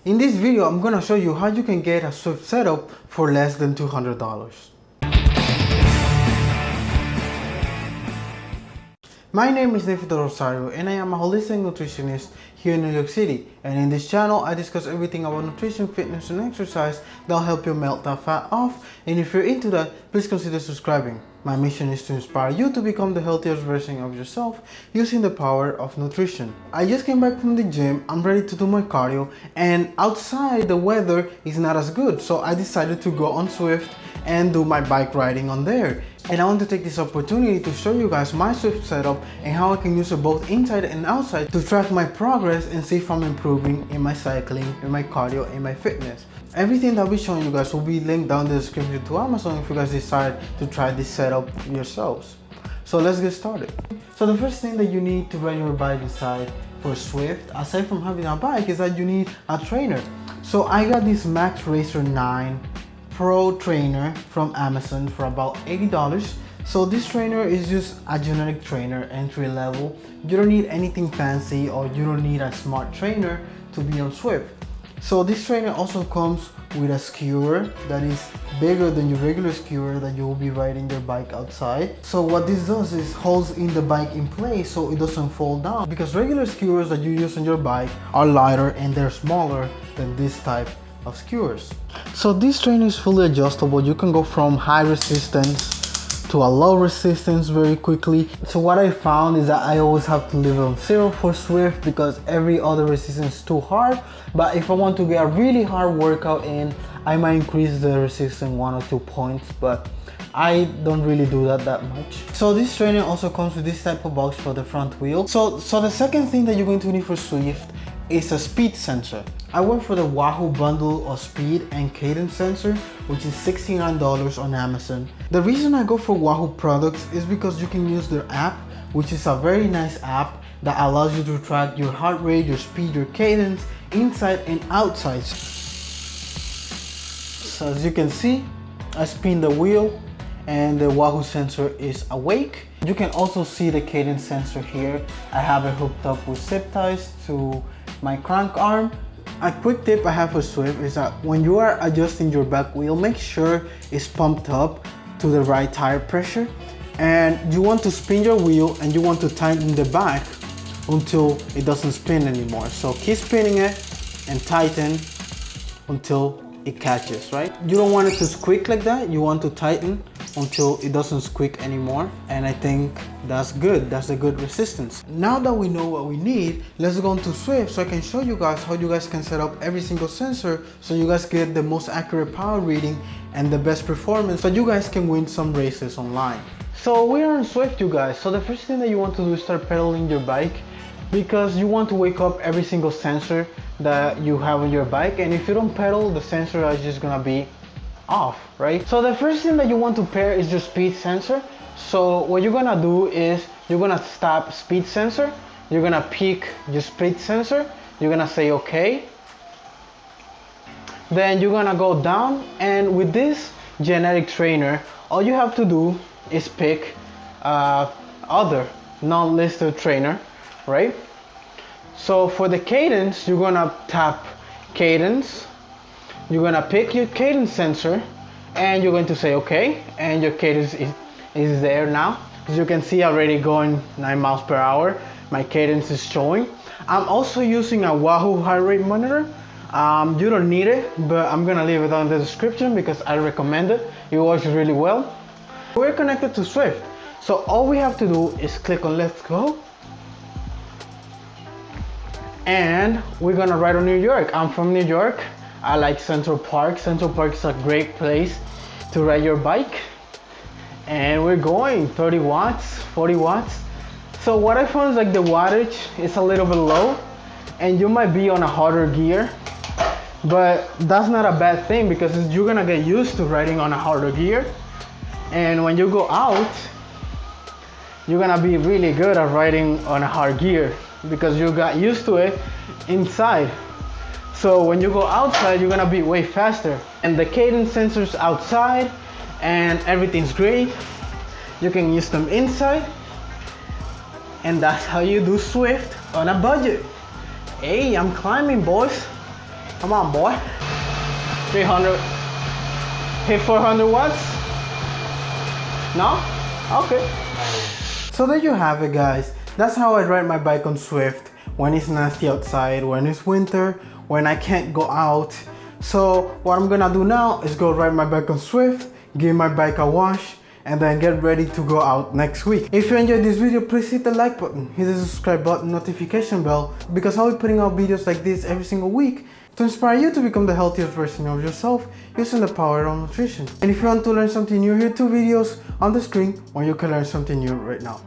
In this video, I'm gonna show you how you can get a Zwift setup for less than $200. My name is Neyfi Del Rosario and I am a holistic nutritionist here in New York City. And in this channel, I discuss everything about nutrition, fitness, and exercise that'll help you melt that fat off. And if you're into that, please consider subscribing. My mission is to inspire you to become the healthiest version of yourself using the power of nutrition. I just came back from the gym, I'm ready to do my cardio, and outside the weather is not as good, so I decided to go on Zwift and do my bike riding on there. And I want to take this opportunity to show you guys my Zwift setup and how I can use it both inside and outside to track my progress and see if I'm improving in my cycling, in my cardio, in my fitness. Everything that I'll be showing you guys will be linked down in the description to Amazon if you guys decide to try this setup yourselves. So let's get started. So the first thing that you need to ride your bike inside for Zwift, aside from having a bike, is that you need a trainer. So I got this Max Racer 9 Pro trainer from Amazon for about $80. So this trainer is just a generic trainer, entry level. You don't need anything fancy or you don't need a smart trainer to be on Zwift. So this trainer also comes with a skewer that is bigger than your regular skewer that you will be riding your bike outside. So what this does is holds in the bike in place so it doesn't fall down, because regular skewers that you use on your bike are lighter and they're smaller than this type of skewers. So this trainer is fully adjustable. You can go from high resistance to a low resistance very quickly. So what I found is that I always have to leave it on 0 for Zwift because every other resistance is too hard. But if I want to get a really hard workout in, I might increase the resistance 1 or 2 points, but I don't really do that much. So this trainer also comes with this type of box for the front wheel. So the second thing that you're going to need for Zwift is a speed sensor. I went for the Wahoo bundle of speed and cadence sensor, which is $69 on Amazon. The reason I go for Wahoo products is because you can use their app, which is a very nice app that allows you to track your heart rate, your speed, your cadence, inside and outside. So as you can see, I spin the wheel and the Wahoo sensor is awake. You can also see the cadence sensor here. I have it hooked up with zip ties to my crank arm. A quick tip I have for Zwift is that when you are adjusting your back wheel, make sure it's pumped up to the right tire pressure, and you want to spin your wheel and you want to tighten the back until it doesn't spin anymore. So keep spinning it and tighten until it catches, right? You don't want it to squeak like that. You want to tighten until it doesn't squeak anymore, and I think that's good. That's a good resistance. Now that we know what we need, let's go into Zwift so I can show you guys how you guys can set up every single sensor so you guys get the most accurate power reading and the best performance so you guys can win some races online. So we are on Zwift, you guys. So the first thing that you want to do is start pedaling your bike, because you want to wake up every single sensor that you have on your bike, and if you don't pedal, the sensor is just gonna be off, right? So the first thing that you want to pair is your speed sensor. So what you're gonna do is you're gonna stop speed sensor, you're gonna pick your speed sensor, you're gonna say okay, then you're gonna go down, and with this generic trainer, all you have to do is pick other non-listed trainer, right? So for the cadence, you're gonna tap cadence, you're gonna pick your cadence sensor, and you're going to say okay, and your cadence is there now. As you can see, already going 9 miles per hour. My cadence is showing. I'm also using a Wahoo heart rate monitor. You don't need it, but I'm gonna leave it down in the description because I recommend it. It works really well. We're connected to Zwift, so all we have to do is click on let's go, and we're gonna ride on New York. I'm from New York. I like Central Park. Central Park is a great place to ride your bike. And we're going 30 watts, 40 watts. So what I found is like the wattage is a little bit low and you might be on a harder gear, but that's not a bad thing because you're gonna get used to riding on a harder gear. And when you go out, you're gonna be really good at riding on a hard gear because you got used to it inside. So when you go outside, you're gonna be way faster. And the cadence sensors outside and everything's great. You can use them inside. And that's how you do Zwift on a budget. Hey, I'm climbing, boys. Come on, boy. 300. Hit 400 watts? No? Okay. So there you have it, guys. That's how I ride my bike on Zwift when it's nasty outside, when it's winter, when I can't go out. So what I'm gonna do now is go ride my bike on Zwift, give my bike a wash, and then get ready to go out next week. If you enjoyed this video, please hit the like button, hit the subscribe button, notification bell, because I'll be putting out videos like this every single week to inspire you to become the healthiest version of yourself using the power of nutrition. And if you want to learn something new, here are 2 videos on the screen where you can learn something new right now.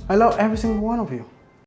I love every single one of you.